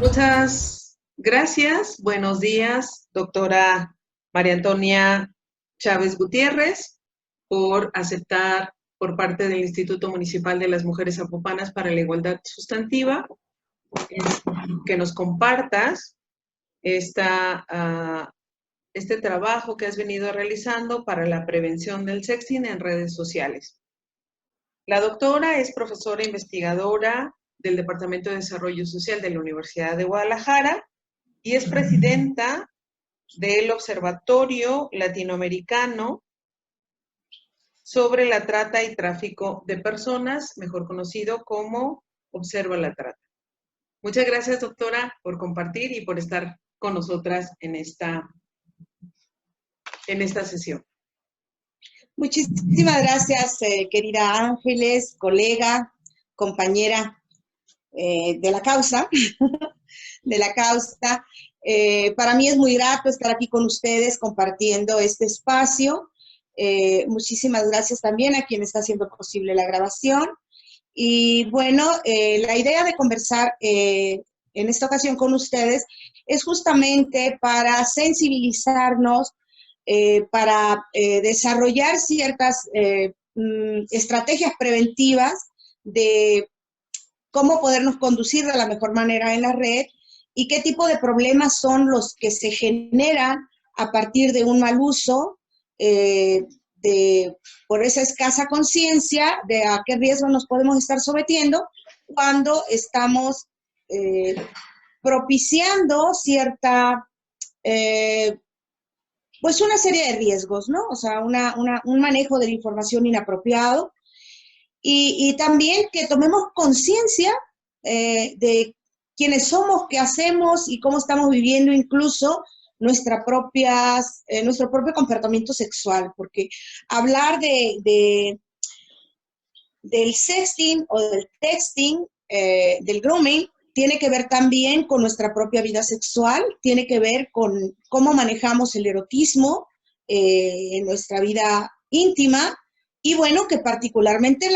Muchas gracias. Buenos días, doctora María Antonia Chávez Gutiérrez, por aceptar por parte del Instituto Municipal de las Mujeres Zapopanas para la Igualdad Sustantiva que nos compartas este trabajo que has venido realizando para la prevención del sexting en redes sociales. La doctora es profesora investigadora del Departamento de Desarrollo Social de la Universidad de Guadalajara y es presidenta del Observatorio Latinoamericano sobre la Trata y Tráfico de Personas, mejor conocido como Observa la Trata. Muchas gracias, doctora, por compartir y por estar con nosotras en esta sesión. Muchísimas gracias, querida Ángeles, colega, compañera de la causa, para mí es muy grato estar aquí con ustedes compartiendo este espacio. Muchísimas gracias también a quien está haciendo posible la grabación. Y bueno, la idea de conversar en esta ocasión con ustedes es justamente para sensibilizarnos, para desarrollar ciertas estrategias preventivas de cómo podernos conducir de la mejor manera en la red y qué tipo de problemas son los que se generan a partir de un mal uso, por esa escasa conciencia de a qué riesgo nos podemos estar sometiendo cuando estamos propiciando cierta, pues una serie de riesgos, ¿no? O sea, un manejo de la información inapropiado y también que tomemos conciencia de quiénes somos, qué hacemos y cómo estamos viviendo incluso nuestro propio comportamiento sexual, porque hablar del sexting o del texting, del grooming, tiene que ver también con nuestra propia vida sexual, tiene que ver con cómo manejamos el erotismo en nuestra vida íntima, y bueno, que particularmente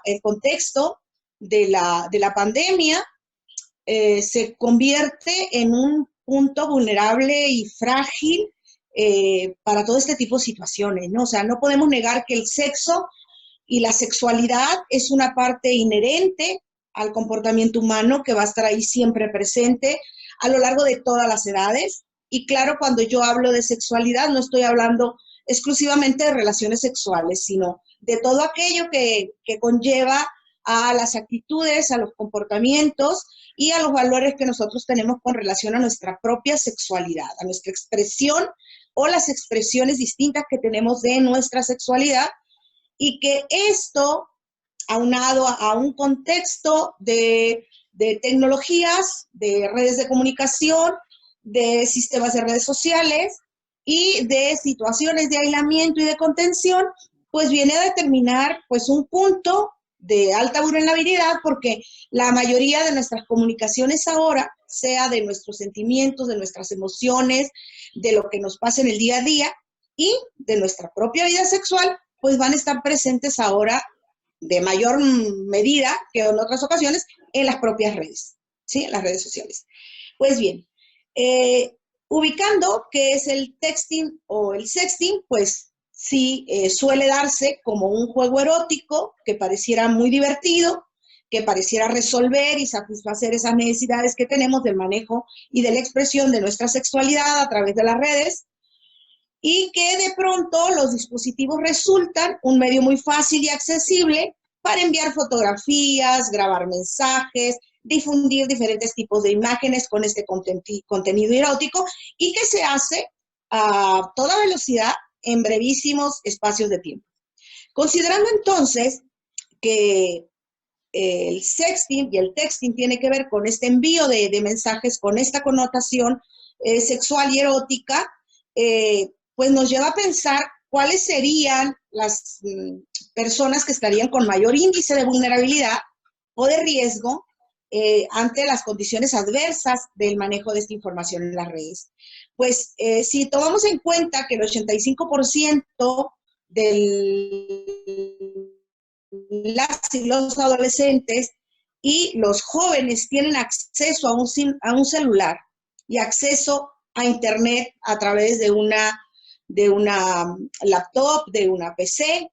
el contexto de la pandemia se convierte en un punto vulnerable y frágil para todo este tipo de situaciones, ¿no? O sea, no podemos negar que el sexo y la sexualidad es una parte inherente al comportamiento humano que va a estar ahí siempre presente a lo largo de todas las edades. Y claro, cuando yo hablo de sexualidad, no estoy hablando exclusivamente de relaciones sexuales, sino de todo aquello que conlleva a las actitudes, a los comportamientos y a los valores que nosotros tenemos con relación a nuestra propia sexualidad, a nuestra expresión o las expresiones distintas que tenemos de nuestra sexualidad, y que esto, aunado a un contexto de tecnologías, de redes de comunicación, de sistemas de redes sociales y de situaciones de aislamiento y de contención, pues viene a determinar pues un punto de alta vulnerabilidad, porque la mayoría de nuestras comunicaciones ahora, sea de nuestros sentimientos, de nuestras emociones, de lo que nos pasa en el día a día y de nuestra propia vida sexual, pues van a estar presentes ahora de mayor medida que en otras ocasiones en las propias redes, ¿sí? En las redes sociales. Pues bien, ubicando qué es el texting o el sexting, pues sí suele darse como un juego erótico que pareciera muy divertido, que pareciera resolver y satisfacer esas necesidades que tenemos del manejo y de la expresión de nuestra sexualidad a través de las redes, y que de pronto los dispositivos resultan un medio muy fácil y accesible para enviar fotografías, grabar mensajes, difundir diferentes tipos de imágenes con este contenido erótico, y que se hace a toda velocidad en brevísimos espacios de tiempo. Considerando entonces que el sexting y el texting tiene que ver con este envío de mensajes con esta connotación sexual y erótica, pues nos lleva a pensar cuáles serían las personas que estarían con mayor índice de vulnerabilidad o de riesgo ante las condiciones adversas del manejo de esta información en las redes. Pues si tomamos en cuenta que el 85% de las y los adolescentes y los jóvenes tienen acceso a un celular y acceso a Internet a través de una laptop, de una PC.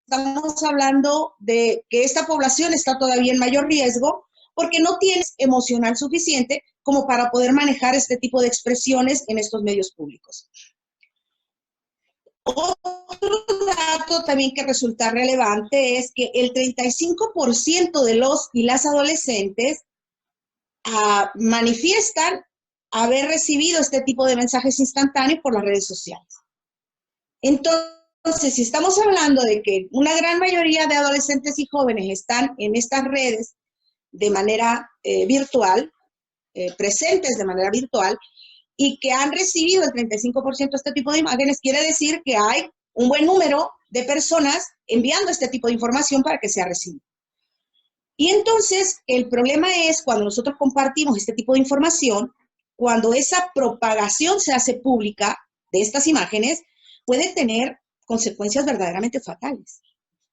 Estamos hablando de que esta población está todavía en mayor riesgo porque no tiene emocional suficiente como para poder manejar este tipo de expresiones en estos medios públicos. Otro dato también que resulta relevante es que el 35% de los y las adolescentes manifiestan haber recibido este tipo de mensajes instantáneos por las redes sociales. Entonces, si estamos hablando de que una gran mayoría de adolescentes y jóvenes están en estas redes de manera virtual, presentes de manera virtual, y que han recibido el 35% de este tipo de imágenes, quiere decir que hay un buen número de personas enviando este tipo de información para que sea recibido. Y entonces, el problema es cuando nosotros compartimos este tipo de información, cuando esa propagación se hace pública de estas imágenes, puede tener consecuencias verdaderamente fatales.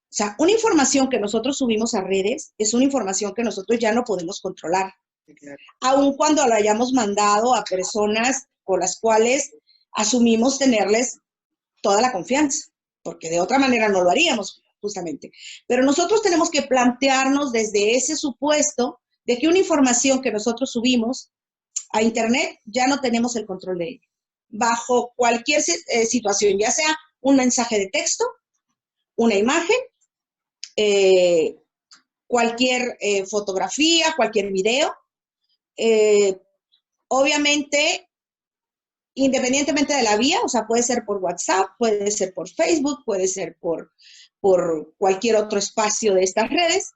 O sea, una información que nosotros subimos a redes es una información que nosotros ya no podemos controlar. Claro. Aun cuando lo hayamos mandado a personas con las cuales asumimos tenerles toda la confianza, porque de otra manera no lo haríamos, justamente. Pero nosotros tenemos que plantearnos desde ese supuesto de que una información que nosotros subimos a Internet ya no tenemos el control de ella. Bajo cualquier situación, ya sea un mensaje de texto, una imagen, cualquier fotografía, cualquier video. Obviamente, independientemente de la vía, o sea, puede ser por WhatsApp, puede ser por Facebook, puede ser por cualquier otro espacio de estas redes,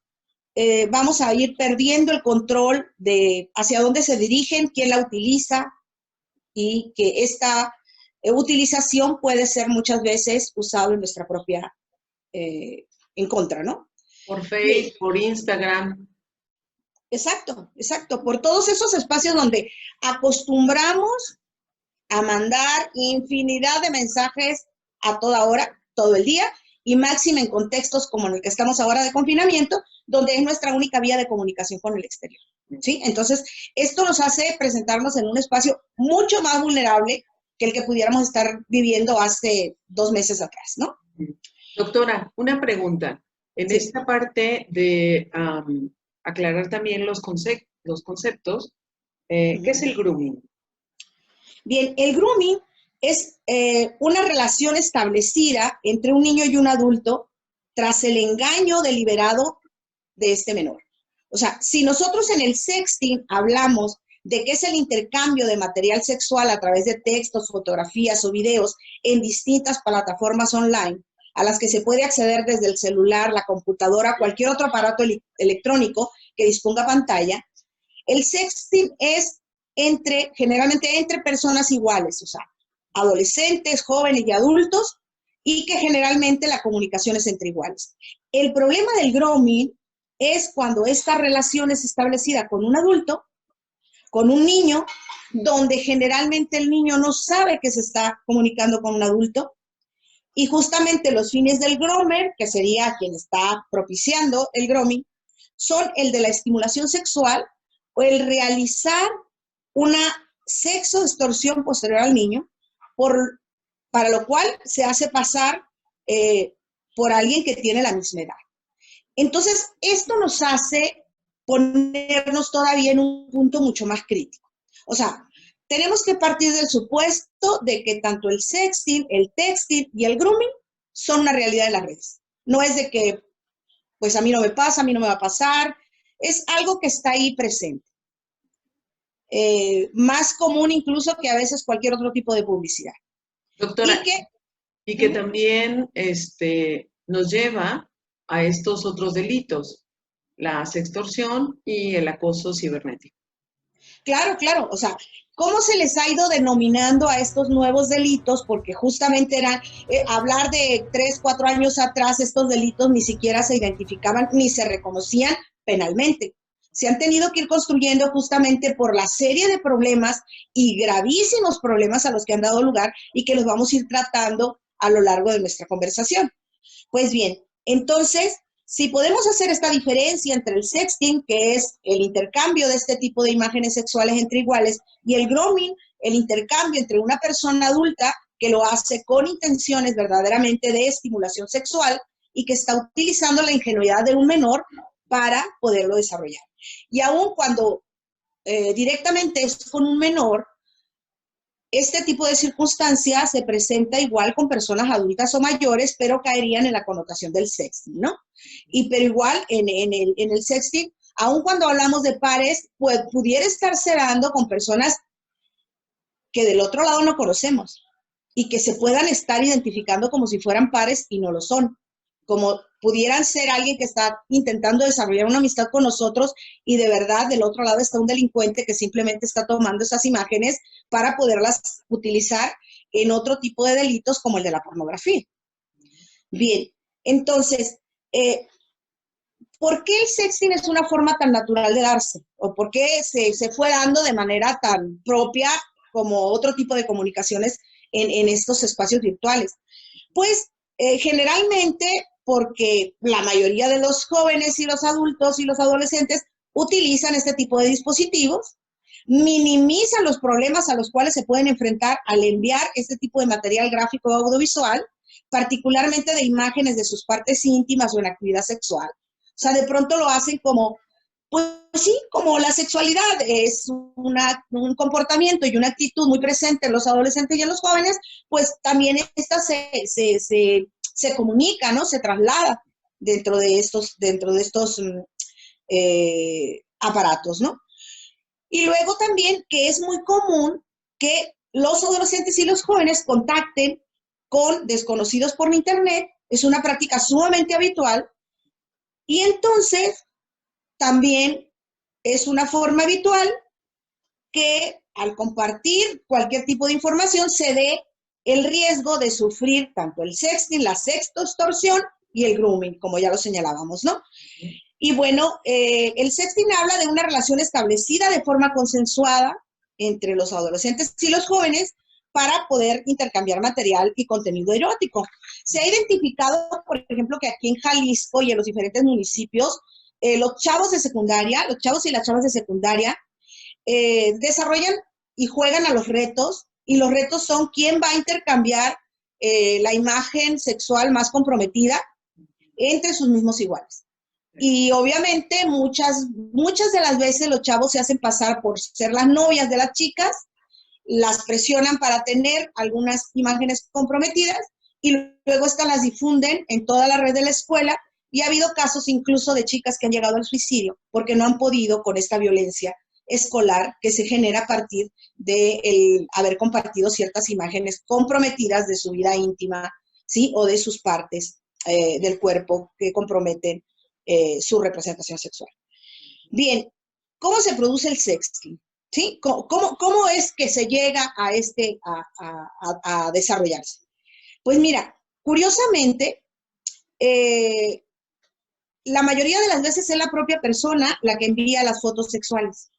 vamos a ir perdiendo el control de hacia dónde se dirigen, quién la utiliza, y que esta utilización puede ser muchas veces usada en nuestra propia, en contra, ¿no? Por Facebook, por Instagram. Exacto, exacto. Por todos esos espacios donde acostumbramos a mandar infinidad de mensajes a toda hora, todo el día, y máxima en contextos como en el que estamos ahora de confinamiento, donde es nuestra única vía de comunicación con el exterior, ¿sí? Entonces, esto nos hace presentarnos en un espacio mucho más vulnerable que el que pudiéramos estar viviendo hace 2 meses atrás, ¿no? Doctora, una pregunta. En Sí. esta parte de aclarar también los conceptos, ¿qué es el grooming? Bien, el grooming es una relación establecida entre un niño y un adulto tras el engaño deliberado de este menor. O sea, si nosotros en el sexting hablamos de que es el intercambio de material sexual a través de textos, fotografías o videos en distintas plataformas online, a las que se puede acceder desde el celular, la computadora, cualquier otro aparato electrónico que disponga pantalla, el sexting es generalmente entre personas iguales, o sea, adolescentes, jóvenes y adultos, y que generalmente la comunicación es entre iguales. El problema del grooming es cuando esta relación es establecida con un adulto, con un niño, donde generalmente el niño no sabe que se está comunicando con un adulto, y justamente los fines del groomer, que sería quien está propiciando el grooming, son el de la estimulación sexual o el realizar una sexo extorsión posterior al niño, para lo cual se hace pasar por alguien que tiene la misma edad. Entonces, esto nos hace ponernos todavía en un punto mucho más crítico. O sea, tenemos que partir del supuesto de que tanto el sexting, el texting y el grooming son una realidad en las redes. No es de que, pues a mí no me pasa, a mí no me va a pasar. Es algo que está ahí presente. Más común incluso que a veces cualquier otro tipo de publicidad. Doctora, y que también nos lleva a estos otros delitos, la sextorsión y el acoso cibernético. Claro, claro, o sea, ¿cómo se les ha ido denominando a estos nuevos delitos? Porque justamente era hablar de 3, 4 años atrás, estos delitos ni siquiera se identificaban ni se reconocían penalmente. Se han tenido que ir construyendo justamente por la serie de problemas y gravísimos problemas a los que han dado lugar y que los vamos a ir tratando a lo largo de nuestra conversación. Pues bien, entonces, Si podemos hacer esta diferencia entre el sexting, que es el intercambio de este tipo de imágenes sexuales entre iguales, y el grooming, el intercambio entre una persona adulta que lo hace con intenciones verdaderamente de estimulación sexual y que está utilizando la ingenuidad de un menor para poderlo desarrollar. Y aun cuando directamente es con un menor, este tipo de circunstancia se presenta igual con personas adultas o mayores, pero caerían en la connotación del sexting, ¿no? Pero igual en el sexting, aun cuando hablamos de pares, pues pudiera estarse dando con personas que del otro lado no conocemos y que se puedan estar identificando como si fueran pares y no lo son. Como pudieran ser alguien que está intentando desarrollar una amistad con nosotros y de verdad del otro lado está un delincuente que simplemente está tomando esas imágenes para poderlas utilizar en otro tipo de delitos como el de la pornografía. Bien, entonces, ¿por qué el sexting es una forma tan natural de darse? ¿O por qué se fue dando de manera tan propia como otro tipo de comunicaciones en estos espacios virtuales? Pues generalmente porque la mayoría de los jóvenes y los adultos y los adolescentes utilizan este tipo de dispositivos, minimizan los problemas a los cuales se pueden enfrentar al enviar este tipo de material gráfico o audiovisual, particularmente de imágenes de sus partes íntimas o en actividad sexual. O sea, de pronto lo hacen como, pues sí, como la sexualidad es un comportamiento y una actitud muy presente en los adolescentes y en los jóvenes, pues también esta se comunica, ¿no? Se traslada dentro de estos aparatos, ¿no? Y luego también que es muy común que los adolescentes y los jóvenes contacten con desconocidos por internet, es una práctica sumamente habitual, y entonces también es una forma habitual que al compartir cualquier tipo de información se dé el riesgo de sufrir tanto el sexting, la sextorsión y el grooming, como ya lo señalábamos, ¿no? Y bueno, el sexting habla de una relación establecida de forma consensuada entre los adolescentes y los jóvenes para poder intercambiar material y contenido erótico. Se ha identificado, por ejemplo, que aquí en Jalisco y en los diferentes municipios, los chavos de secundaria, los chavos y las chavas de secundaria, desarrollan y juegan a los retos, y los retos son quién va a intercambiar la imagen sexual más comprometida entre sus mismos iguales. Y obviamente muchas de las veces los chavos se hacen pasar por ser las novias de las chicas, las presionan para tener algunas imágenes comprometidas y luego estas las difunden en toda la red de la escuela, y ha habido casos incluso de chicas que han llegado al suicidio porque no han podido con esta violencia escolar que se genera a partir de haber compartido ciertas imágenes comprometidas de su vida íntima, ¿sí? O de sus partes del cuerpo que comprometen su representación sexual. Bien, ¿cómo se produce el sexting? ¿Sí? ¿Cómo es que se llega a desarrollarse? Pues mira, curiosamente, la mayoría de las veces es la propia persona la que envía las fotos sexuales.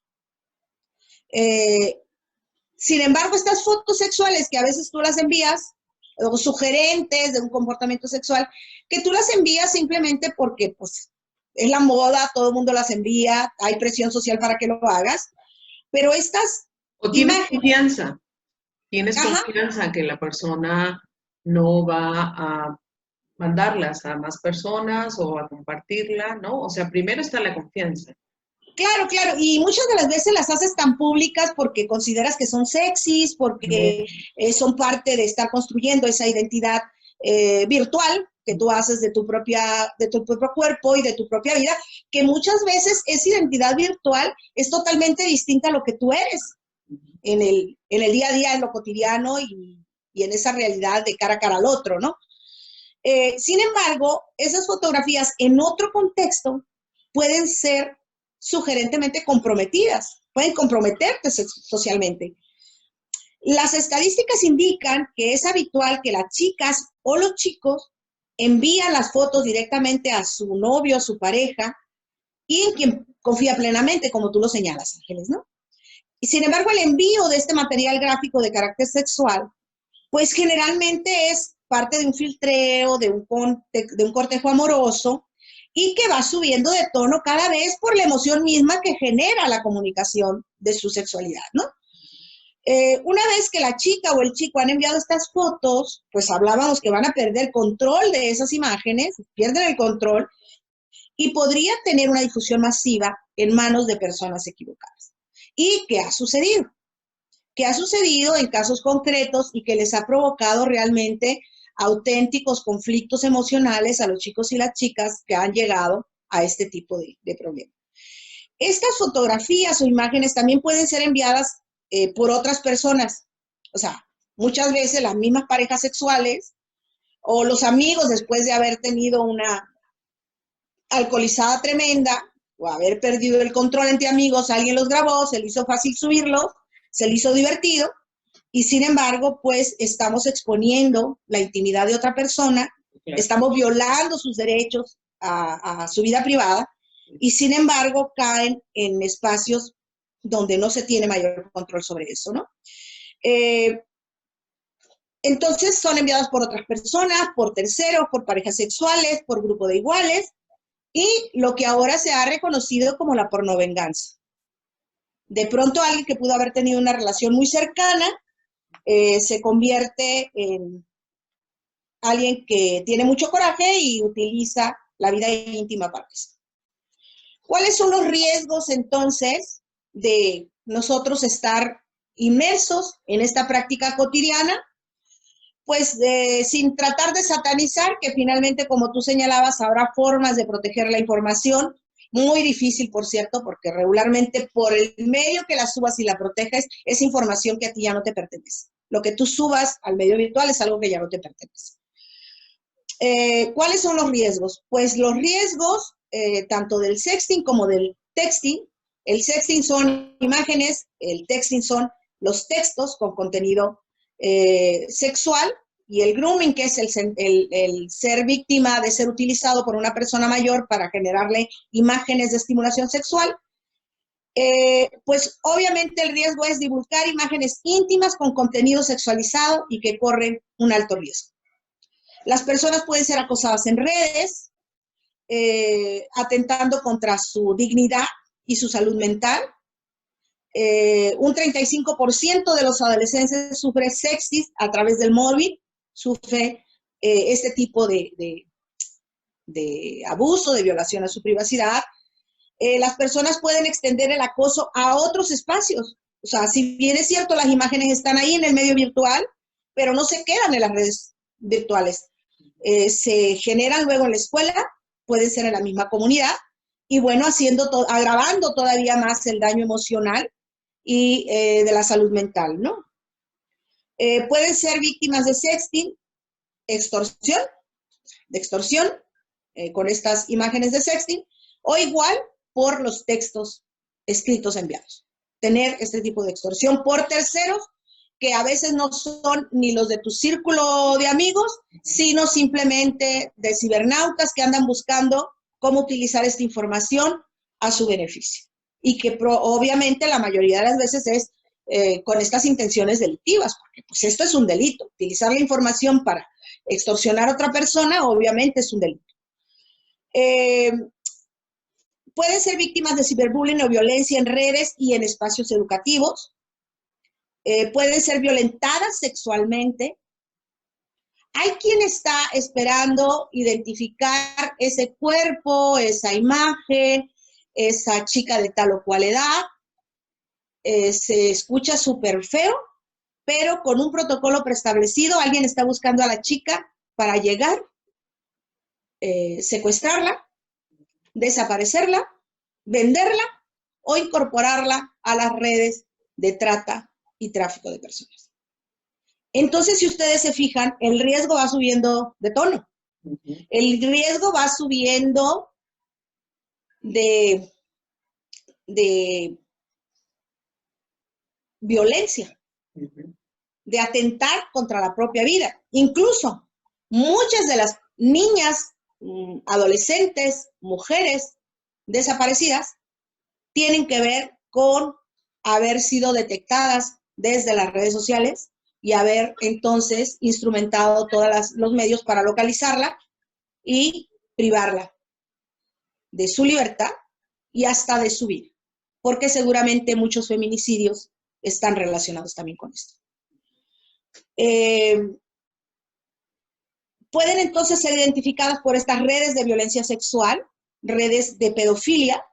Sin embargo, estas fotos sexuales que a veces tú las envías, o sugerentes de un comportamiento sexual, que tú las envías simplemente porque pues, es la moda, todo el mundo las envía, hay presión social para que lo hagas, pero estas o tienes confianza, que la persona no va a mandarlas a más personas o a compartirla, ¿no? O sea, primero está la confianza. Claro, claro, y muchas de las veces las haces tan públicas porque consideras que son sexys, porque son parte de estar construyendo esa identidad virtual que tú haces de tu propio cuerpo y de tu propia vida, que muchas veces esa identidad virtual es totalmente distinta a lo que tú eres en el día a día, en lo cotidiano y en esa realidad de cara a cara al otro, ¿no? Sin embargo, esas fotografías en otro contexto pueden ser sugerentemente comprometidas, pueden comprometerte socialmente. Las estadísticas indican que es habitual que las chicas o los chicos envían las fotos directamente a su novio, a su pareja, y en quien confía plenamente, como tú lo señalas, Ángeles, ¿no? Y sin embargo, el envío de este material gráfico de carácter sexual, pues generalmente es parte de un filtreo, de un cortejo amoroso, y que va subiendo de tono cada vez por la emoción misma que genera la comunicación de su sexualidad, ¿no? Una vez que la chica o el chico han enviado estas fotos, pues hablábamos que van a perder control de esas imágenes, pierden el control y podría tener una difusión masiva en manos de personas equivocadas. ¿Y qué ha sucedido? ¿Qué ha sucedido en casos concretos y que les ha provocado realmente auténticos conflictos emocionales a los chicos y las chicas que han llegado a este tipo de problemas? Estas fotografías o imágenes también pueden ser enviadas por otras personas. O sea, muchas veces las mismas parejas sexuales o los amigos, después de haber tenido una alcoholizada tremenda o haber perdido el control entre amigos, alguien los grabó, se le hizo fácil subirlos, se le hizo divertido y sin embargo, pues estamos exponiendo la intimidad de otra persona, estamos violando sus derechos a su vida privada y sin embargo caen en espacios donde no se tiene mayor control sobre eso, ¿no? Entonces son enviados por otras personas, por terceros, por parejas sexuales, por grupo de iguales, y lo que ahora se ha reconocido como la pornovenganza. De pronto alguien que pudo haber tenido una relación muy cercana se convierte en alguien que tiene mucho coraje y utiliza la vida íntima para eso. ¿Cuáles son los riesgos entonces de nosotros estar inmersos en esta práctica cotidiana? Pues sin tratar de satanizar, que finalmente, como tú señalabas, habrá formas de proteger la información, muy difícil, por cierto, porque regularmente por el medio que la subas y la proteges, es información que a ti ya no te pertenece. Lo que tú subas al medio virtual es algo que ya no te pertenece. ¿Cuáles son los riesgos? Pues los riesgos tanto del sexting como del texting. El sexting son imágenes, el texting son los textos con contenido sexual y el grooming, que es el ser víctima de ser utilizado por una persona mayor para generarle imágenes de estimulación sexual. Pues obviamente el riesgo es divulgar imágenes íntimas con contenido sexualizado y que corren un alto riesgo. Las personas pueden ser acosadas en redes, atentando contra su dignidad y su salud mental. Un 35% de los adolescentes sufre sexting a través del móvil, sufre este tipo de abuso, de violación a su privacidad. Las personas pueden extender el acoso a otros espacios. O sea, si bien es cierto, las imágenes están ahí en el medio virtual, pero no se quedan en las redes virtuales. Se generan luego en la escuela, pueden ser en la misma comunidad, y bueno, agravando todavía más el daño emocional y de la salud mental, ¿no? Pueden ser víctimas de sexting, extorsión, con estas imágenes de sexting, o igual por los textos escritos enviados. Tener este tipo de extorsión por terceros que a veces no son ni los de tu círculo de amigos, sino simplemente de cibernautas que andan buscando cómo utilizar esta información a su beneficio. Y que obviamente la mayoría de las veces es con estas intenciones delictivas, porque pues esto es un delito. Utilizar la información para extorsionar a otra persona obviamente es un delito. Pueden ser víctimas de ciberbullying o violencia en redes y en espacios educativos. Pueden ser violentadas sexualmente. Hay quien está esperando identificar ese cuerpo, esa imagen, esa chica de tal o cual edad. Se escucha súper feo, pero con un protocolo preestablecido, alguien está buscando a la chica para llegar, secuestrarla, desaparecerla, venderla o incorporarla a las redes de trata y tráfico de personas. Entonces, si ustedes se fijan, el riesgo va subiendo de tono. El riesgo va subiendo de violencia, de atentar contra la propia vida. Incluso muchas de las niñas, adolescentes, mujeres desaparecidas, tienen que ver con haber sido detectadas desde las redes sociales y haber entonces instrumentado todos los medios para localizarla y privarla de su libertad y hasta de su vida, porque seguramente muchos feminicidios están relacionados también con esto. Pueden entonces ser identificadas por estas redes de violencia sexual, redes de pedofilia.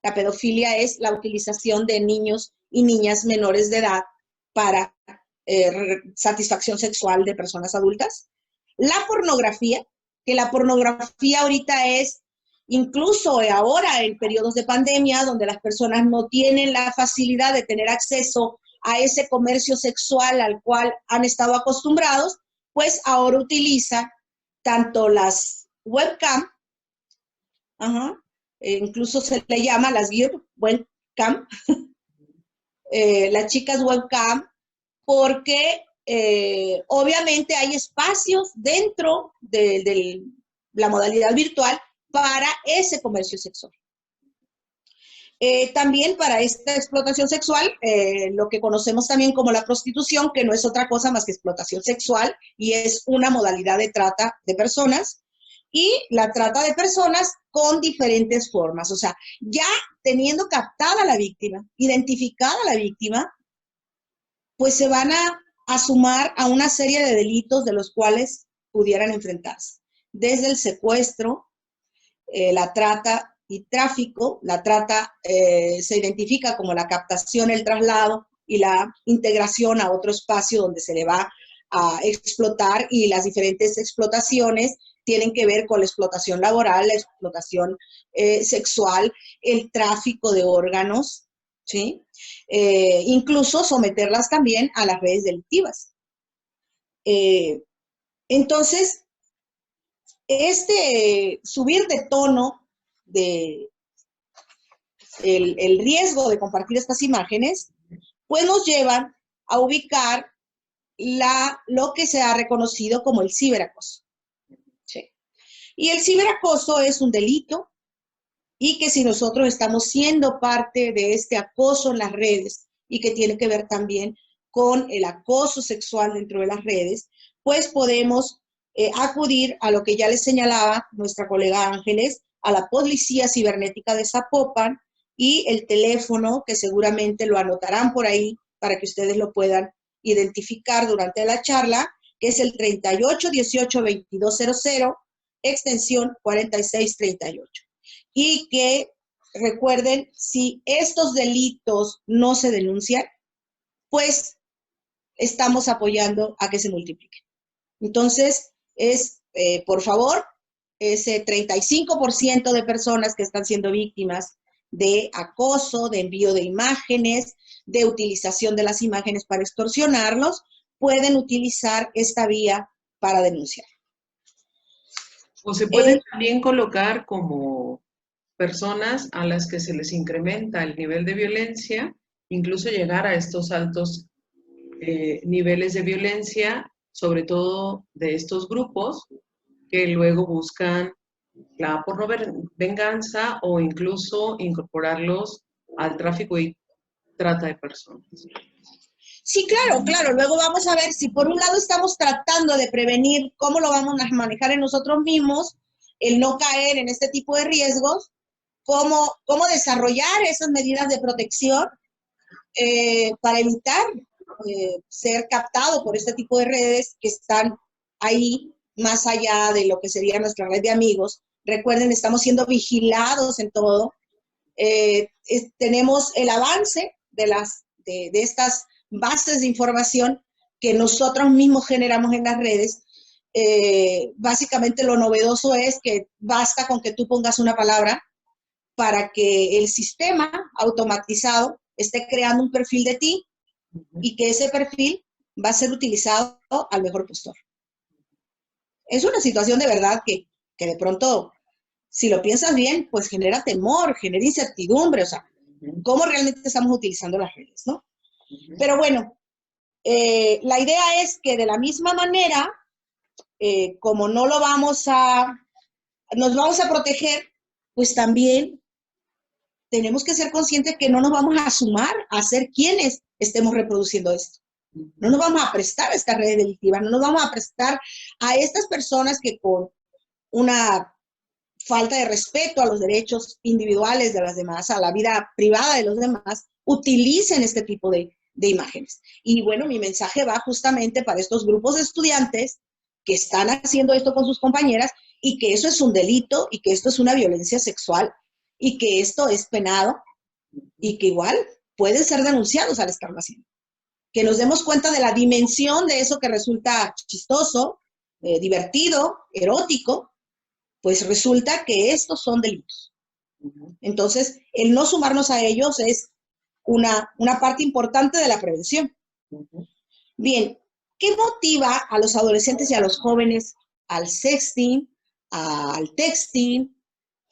La pedofilia es la utilización de niños y niñas menores de edad para satisfacción sexual de personas adultas. La pornografía, que la pornografía ahorita es, incluso ahora en periodos de pandemia, donde las personas no tienen la facilidad de tener acceso a ese comercio sexual al cual han estado acostumbrados, pues ahora utilizan tanto las webcam, incluso se le llama las girl webcam, las chicas webcam, porque obviamente hay espacios dentro de la modalidad virtual para ese comercio sexual. También para esta explotación sexual, lo que conocemos también como la prostitución, que no es otra cosa más que explotación sexual y es una modalidad de trata de personas, y la trata de personas con diferentes formas. O sea, ya teniendo captada la víctima, identificada la víctima, pues se van a sumar a una serie de delitos de los cuales pudieran enfrentarse. Desde el secuestro, la trata y tráfico. La trata se identifica como la captación, el traslado y la integración a otro espacio donde se le va a explotar, y las diferentes explotaciones tienen que ver con la explotación laboral, la explotación sexual, el tráfico de órganos, ¿sí? Incluso someterlas también a las redes delictivas. Entonces, este subir de tono de el riesgo de compartir estas imágenes, pues nos llevan a ubicar lo que se ha reconocido como el ciberacoso. ¿Sí? Y el ciberacoso es un delito, y que si nosotros estamos siendo parte de este acoso en las redes, y que tiene que ver también con el acoso sexual dentro de las redes, pues podemos acudir a lo que ya les señalaba nuestra colega Ángeles, a la Policía Cibernética de Zapopan, y el teléfono, que seguramente lo anotarán por ahí para que ustedes lo puedan identificar durante la charla, que es el 38 18 22 00, extensión 4638. Y que recuerden, si estos delitos no se denuncian, pues estamos apoyando a que se multipliquen. Entonces, por favor, ese 35% de personas que están siendo víctimas de acoso, de envío de imágenes, de utilización de las imágenes para extorsionarlos, pueden utilizar esta vía para denunciar. O se pueden también colocar como personas a las que se les incrementa el nivel de violencia, incluso llegar a estos altos niveles de violencia, sobre todo de estos grupos que luego buscan la pornovenganza o incluso incorporarlos al tráfico y trata de personas. Sí, claro, claro. Luego vamos a ver si por un lado estamos tratando de prevenir cómo lo vamos a manejar en nosotros mismos, el no caer en este tipo de riesgos, cómo desarrollar esas medidas de protección para evitar ser captado por este tipo de redes que están ahí más allá de lo que sería nuestra red de amigos. Recuerden, estamos siendo vigilados en todo. Tenemos el avance de estas bases de información que nosotros mismos generamos en las redes. Básicamente lo novedoso es que basta con que tú pongas una palabra para que el sistema automatizado esté creando un perfil de ti, y que ese perfil va a ser utilizado al mejor postor. Es una situación de verdad que de pronto, si lo piensas bien, pues genera temor, genera incertidumbre, o sea, cómo realmente estamos utilizando las redes, ¿no? Pero bueno, la idea es que de la misma manera, como nos vamos a proteger, pues también tenemos que ser conscientes que no nos vamos a sumar a ser quienes estemos reproduciendo esto. No nos vamos a prestar a estas redes delictivas, no nos vamos a prestar a estas personas que con una falta de respeto a los derechos individuales de las demás, a la vida privada de los demás, utilicen este tipo de imágenes. Y bueno, mi mensaje va justamente para estos grupos de estudiantes que están haciendo esto con sus compañeras y que eso es un delito y que esto es una violencia sexual y que esto es penado y que igual pueden ser denunciados al estarlo haciendo. Que nos demos cuenta de la dimensión de eso que resulta chistoso, divertido, erótico, pues resulta que estos son delitos. Entonces, el no sumarnos a ellos es una parte importante de la prevención. Bien, ¿qué motiva a los adolescentes y a los jóvenes al sexting, al texting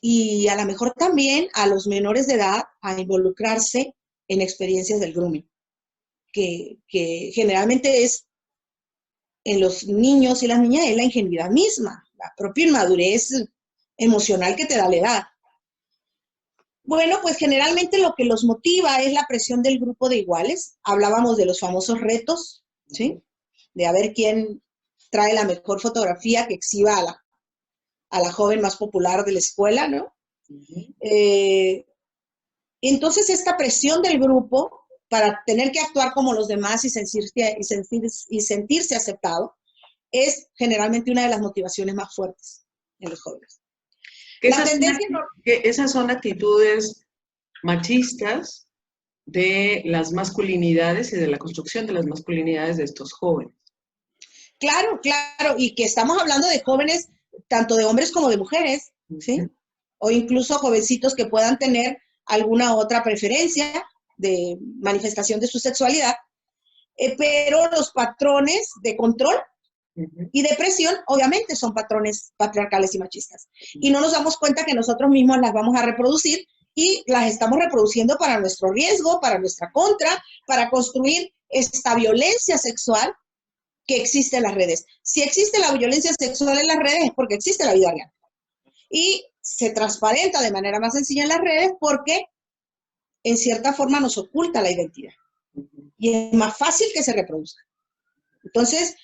y a lo mejor también a los menores de edad a involucrarse en experiencias del grooming? Que generalmente es en los niños y las niñas es la ingenuidad misma, la propia inmadurez emocional que te da la edad. Bueno, pues generalmente lo que los motiva es la presión del grupo de iguales. Hablábamos de los famosos retos, ¿sí? De a ver quién trae la mejor fotografía que exhiba a la joven más popular de la escuela, ¿no? Entonces, esta presión del grupo para tener que actuar como los demás y sentirse aceptado es generalmente una de las motivaciones más fuertes en los jóvenes. Esas son actitudes machistas de las masculinidades y de la construcción de las masculinidades de estos jóvenes. Claro, claro, y que estamos hablando de jóvenes, tanto de hombres como de mujeres, ¿sí? O incluso jovencitos que puedan tener alguna otra preferencia de manifestación de su sexualidad, pero los patrones de control y de presión, obviamente, son patrones patriarcales y machistas. Y no nos damos cuenta que nosotros mismos las vamos a reproducir y las estamos reproduciendo para nuestro riesgo, para nuestra contra, para construir esta violencia sexual que existe en las redes. Si existe la violencia sexual en las redes es porque existe la vida real. Y se transparenta de manera más sencilla en las redes porque en cierta forma nos oculta la identidad. Y es más fácil que se reproduzca. Entonces,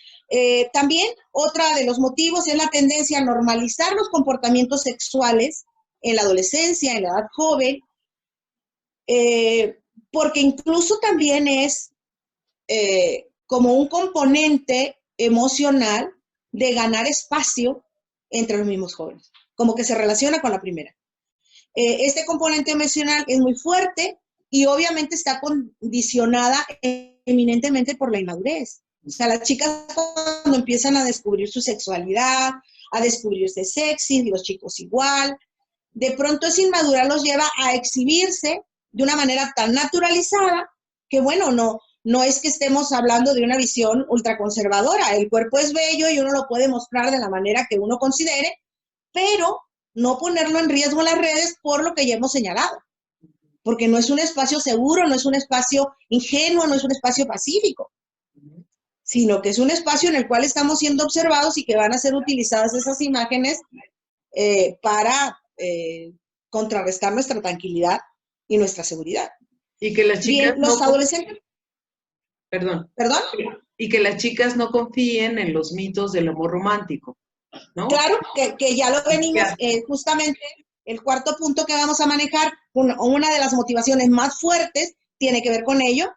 también otra de los motivos es la tendencia a normalizar los comportamientos sexuales en la adolescencia, en la edad joven, porque incluso también es como un componente emocional de ganar espacio entre los mismos jóvenes, como que se relaciona con la primera. Este componente emocional es muy fuerte y obviamente está condicionada eminentemente por la inmadurez. O sea, las chicas cuando empiezan a descubrir su sexualidad, a descubrirse sexy, los chicos igual, de pronto esa inmadurez los lleva a exhibirse de una manera tan naturalizada que, bueno, no es que estemos hablando de una visión ultraconservadora. El cuerpo es bello y uno lo puede mostrar de la manera que uno considere, pero no ponerlo en riesgo en las redes por lo que ya hemos señalado. Porque no es un espacio seguro, no es un espacio ingenuo, no es un espacio pacífico, sino que es un espacio en el cual estamos siendo observados y que van a ser utilizadas esas imágenes para contrarrestar nuestra tranquilidad y nuestra seguridad. Y que las chicas bien, los adolescentes... ¿Perdón? ¿Perdón? Y que las chicas no confíen en los mitos del amor romántico, ¿no? Claro, que ya lo venimos, justamente el cuarto punto que vamos a manejar, una de las motivaciones más fuertes tiene que ver con ello.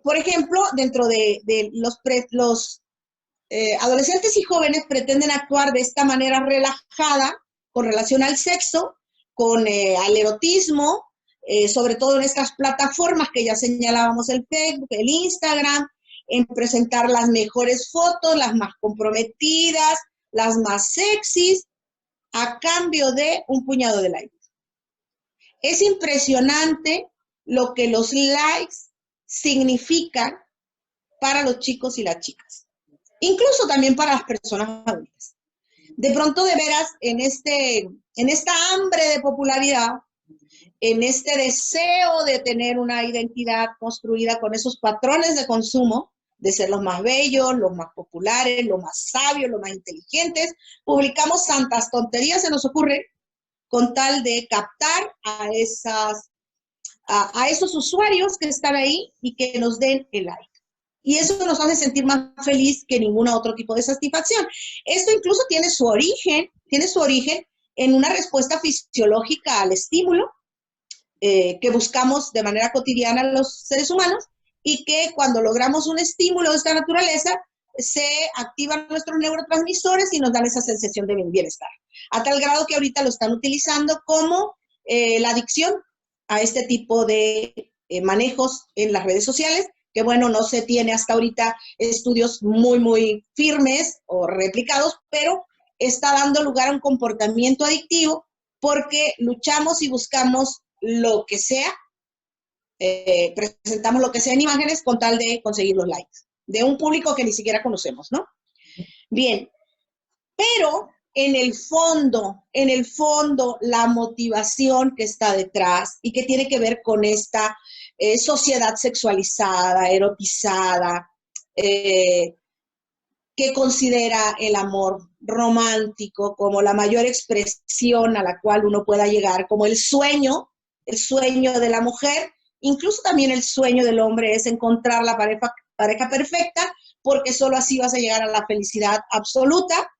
Por ejemplo, dentro de los adolescentes y jóvenes pretenden actuar de esta manera relajada con relación al sexo, al erotismo, sobre todo en estas plataformas que ya señalábamos, el Facebook, el Instagram, en presentar las mejores fotos, las más comprometidas, las más sexys, a cambio de un puñado de likes. Es impresionante lo que los likes significan para los chicos y las chicas, incluso también para las personas adultas. De pronto, de veras, en esta hambre de popularidad, en este deseo de tener una identidad construida con esos patrones de consumo, de ser los más bellos, los más populares, los más sabios, los más inteligentes, publicamos santas tonterías, se nos ocurre, con tal de captar a esos usuarios que están ahí y que nos den el like. Y eso nos hace sentir más feliz que ningún otro tipo de satisfacción. Esto incluso tiene su origen en una respuesta fisiológica al estímulo que buscamos de manera cotidiana los seres humanos, y que cuando logramos un estímulo de esta naturaleza, se activan nuestros neurotransmisores y nos dan esa sensación de bienestar. A tal grado que ahorita lo están utilizando como la adicción a este tipo de manejos en las redes sociales, que bueno, no se tiene hasta ahorita estudios muy firmes o replicados, pero está dando lugar a un comportamiento adictivo porque luchamos y buscamos lo que sea, presentamos lo que sea en imágenes con tal de conseguir los likes de un público que ni siquiera conocemos, ¿no? Bien, pero en el fondo, la motivación que está detrás y que tiene que ver con esta sociedad sexualizada, erotizada, que considera el amor romántico como la mayor expresión a la cual uno pueda llegar, como el sueño de la mujer, incluso también el sueño del hombre es encontrar la pareja perfecta, porque solo así vas a llegar a la felicidad absoluta.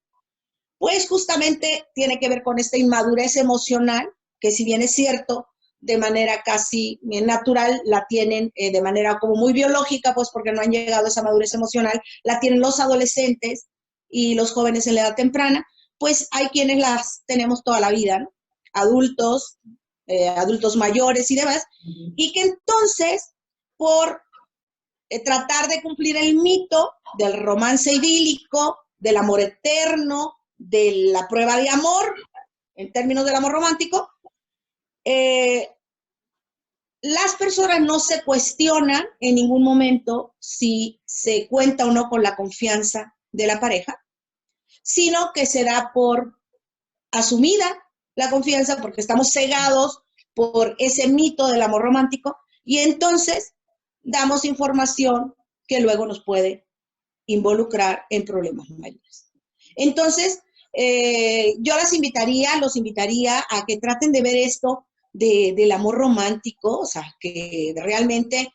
Pues justamente tiene que ver con esta inmadurez emocional, que si bien es cierto, de manera casi natural, la tienen de manera como muy biológica, pues porque no han llegado a esa madurez emocional, la tienen los adolescentes y los jóvenes en la edad temprana, pues hay quienes las tenemos toda la vida, ¿no? Adultos, adultos mayores y demás, y que entonces, por tratar de cumplir el mito del romance idílico, del amor eterno, de la prueba de amor, en términos del amor romántico, las personas no se cuestionan en ningún momento si se cuenta o no con la confianza de la pareja, sino que se da por asumida la confianza porque estamos cegados por ese mito del amor romántico, y entonces damos información que luego nos puede involucrar en problemas mayores. Entonces, yo los invitaría a que traten de ver esto del amor romántico, o sea, que realmente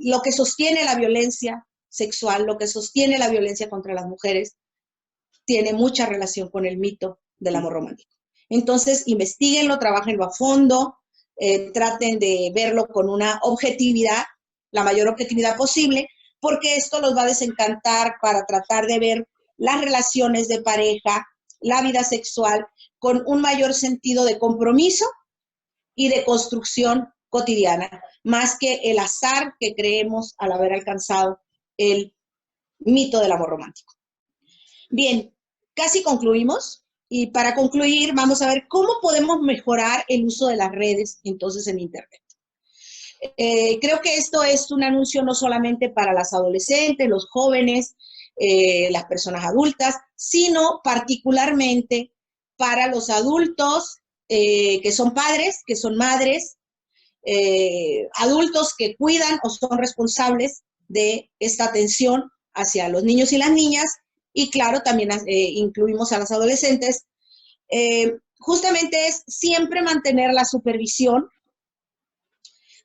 lo que sostiene la violencia sexual, lo que sostiene la violencia contra las mujeres, tiene mucha relación con el mito del amor romántico. Entonces, investiguenlo, trabajenlo a fondo, traten de verlo con una objetividad, la mayor objetividad posible, porque esto los va a desencantar para tratar de ver las relaciones de pareja, la vida sexual, con un mayor sentido de compromiso y de construcción cotidiana, más que el azar que creemos al haber alcanzado el mito del amor romántico. Bien, casi concluimos, y para concluir vamos a ver cómo podemos mejorar el uso de las redes entonces en Internet. Creo que esto es un anuncio no solamente para las adolescentes, los jóvenes, las personas adultas, sino particularmente para los adultos que son padres, que son madres, adultos que cuidan o son responsables de esta atención hacia los niños y las niñas, y claro, también incluimos a los adolescentes. Justamente es siempre mantener la supervisión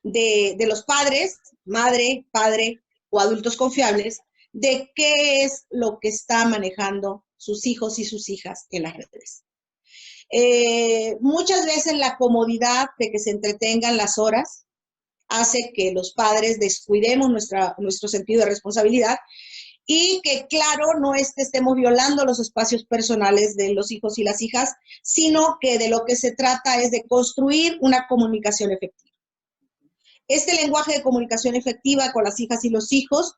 de los padres, madre, padre o adultos confiables, de qué es lo que está manejando sus hijos y sus hijas en las redes. Muchas veces la comodidad de que se entretengan las horas hace que los padres descuidemos nuestro sentido de responsabilidad, y que, claro, no es que estemos violando los espacios personales de los hijos y las hijas, sino que de lo que se trata es de construir una comunicación efectiva. Este lenguaje de comunicación efectiva con las hijas y los hijos,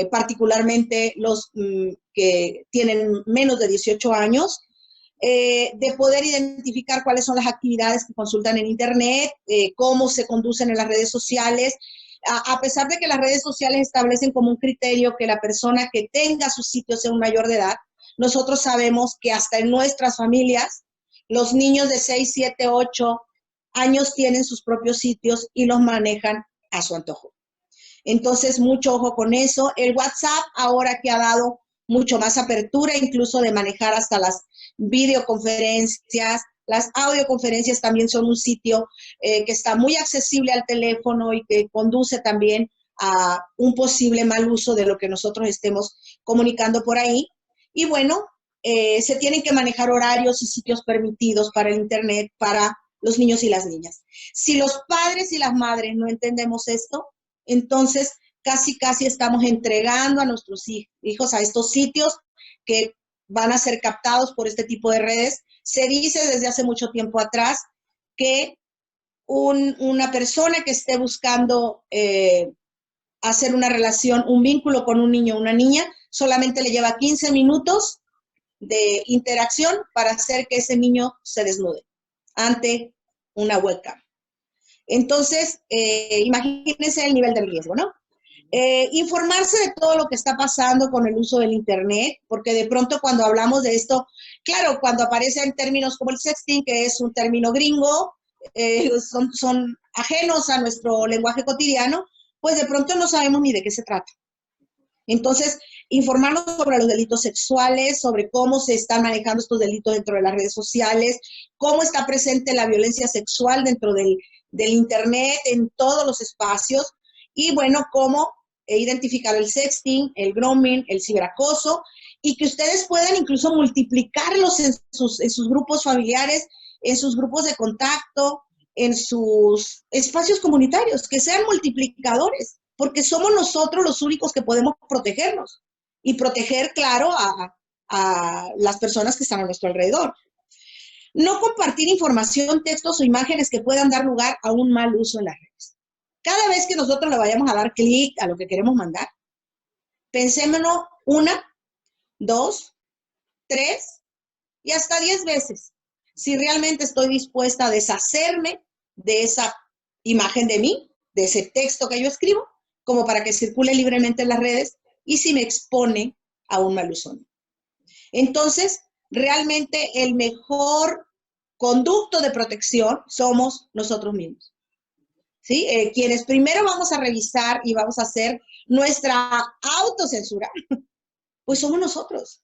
particularmente los que tienen menos de 18 años, de poder identificar cuáles son las actividades que consultan en Internet, cómo se conducen en las redes sociales, a pesar de que las redes sociales establecen como un criterio que la persona que tenga su sitio sea un mayor de edad, nosotros sabemos que hasta en nuestras familias, los niños de 6, 7, 8 años tienen sus propios sitios y los manejan a su antojo. Entonces, mucho ojo con eso. El WhatsApp, ahora que ha dado mucho más apertura, incluso de manejar hasta las videoconferencias, las audioconferencias también son un sitio que está muy accesible al teléfono y que conduce también a un posible mal uso de lo que nosotros estemos comunicando por ahí. Y bueno, se tienen que manejar horarios y sitios permitidos para el Internet, para los niños y las niñas. Si los padres y las madres no entendemos esto, entonces casi estamos entregando a nuestros hijos a estos sitios que van a ser captados por este tipo de redes. Se dice desde hace mucho tiempo atrás que una persona que esté buscando hacer una relación, un vínculo con un niño o una niña, solamente le lleva 15 minutos de interacción para hacer que ese niño se desnude ante una webcam. Entonces, imagínense el nivel de riesgo, ¿no? Informarse de todo lo que está pasando con el uso del Internet, porque de pronto cuando hablamos de esto, claro, cuando aparecen términos como el sexting, que es un término gringo, son ajenos a nuestro lenguaje cotidiano, pues de pronto no sabemos ni de qué se trata. Entonces, informarnos sobre los delitos sexuales, sobre cómo se están manejando estos delitos dentro de las redes sociales, cómo está presente la violencia sexual dentro del Internet, en todos los espacios, y bueno, cómo identificar el sexting, el grooming, el ciberacoso, y que ustedes puedan incluso multiplicarlos en sus grupos familiares, en sus grupos de contacto, en sus espacios comunitarios, que sean multiplicadores, porque somos nosotros los únicos que podemos protegernos y proteger, claro, a las personas que están a nuestro alrededor. No compartir información, textos o imágenes que puedan dar lugar a un mal uso en las redes. Cada vez que nosotros le vayamos a dar clic a lo que queremos mandar, pensémonos 1, 2, 3 y hasta 10 veces si realmente estoy dispuesta a deshacerme de esa imagen de mí, de ese texto que yo escribo, como para que circule libremente en las redes, y si me expone a un mal uso. Entonces, realmente el mejor conducto de protección somos nosotros mismos, ¿sí? Quienes primero vamos a revisar y vamos a hacer nuestra autocensura, pues somos nosotros.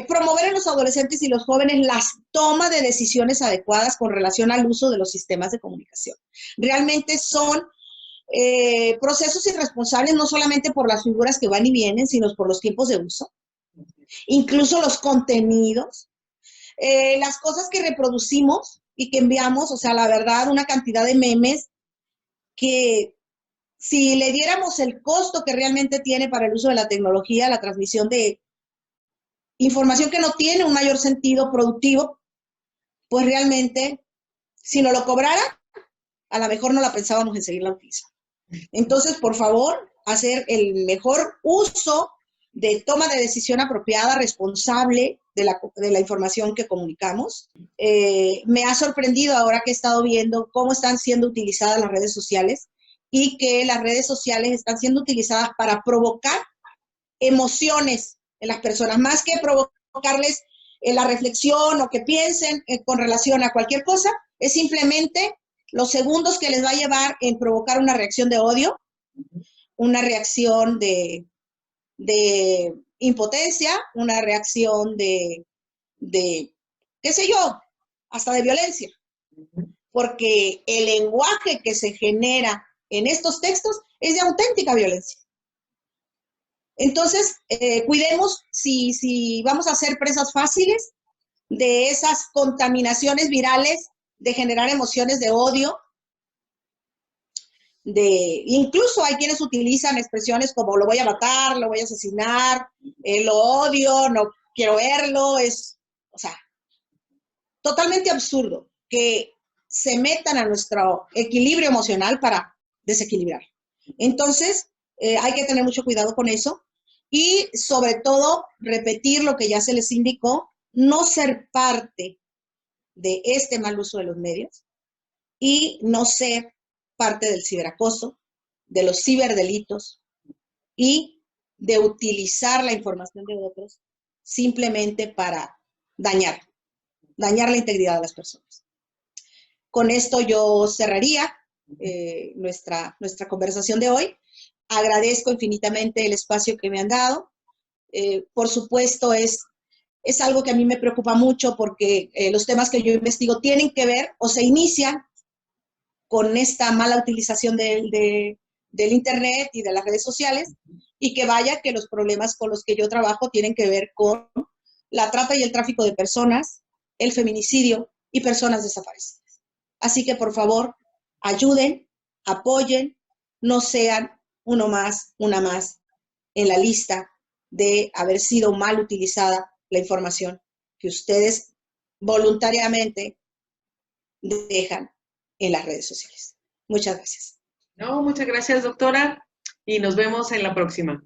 Promover en los adolescentes y los jóvenes las tomas de decisiones adecuadas con relación al uso de los sistemas de comunicación. Realmente son procesos irresponsables no solamente por las figuras que van y vienen, sino por los tiempos de uso, incluso los contenidos, las cosas que reproducimos y que enviamos, o sea, la verdad, una cantidad de memes que si le diéramos el costo que realmente tiene para el uso de la tecnología, la transmisión de información que no tiene un mayor sentido productivo, pues realmente, si no lo cobrara, a lo mejor no la pensábamos en seguirla utilizando. Entonces, por favor, hacer el mejor uso de toma de decisión apropiada, responsable de la información que comunicamos. Me ha sorprendido ahora que he estado viendo cómo están siendo utilizadas las redes sociales y que las redes sociales están siendo utilizadas para provocar emociones en las personas, más que provocarles la reflexión o que piensen con relación a cualquier cosa, es simplemente los segundos que les va a llevar en provocar una reacción de odio, una reacción de impotencia, una reacción de, qué sé yo, hasta de violencia. Porque el lenguaje que se genera en estos textos es de auténtica violencia. Entonces, cuidemos si vamos a ser presas fáciles de esas contaminaciones virales, de generar emociones de odio, incluso hay quienes utilizan expresiones como lo voy a matar, lo voy a asesinar, lo odio, no quiero verlo, o sea, totalmente absurdo que se metan a nuestro equilibrio emocional para desequilibrar. Entonces, hay que tener mucho cuidado con eso y sobre todo repetir lo que ya se les indicó, no ser parte de este mal uso de los medios y no ser parte del ciberacoso, de los ciberdelitos y de utilizar la información de otros simplemente para dañar la integridad de las personas. Con esto yo cerraría nuestra conversación de hoy. Agradezco infinitamente el espacio que me han dado. Por supuesto, es algo que a mí me preocupa mucho porque los temas que yo investigo tienen que ver o se inician con esta mala utilización de del Internet y de las redes sociales, y que vaya que los problemas con los que yo trabajo tienen que ver con la trata y el tráfico de personas, el feminicidio y personas desaparecidas. Así que, por favor, ayuden, apoyen, no sean uno más, una más en la lista de haber sido mal utilizada la información que ustedes voluntariamente dejan en las redes sociales. Muchas gracias. No, muchas gracias, doctora, y nos vemos en la próxima.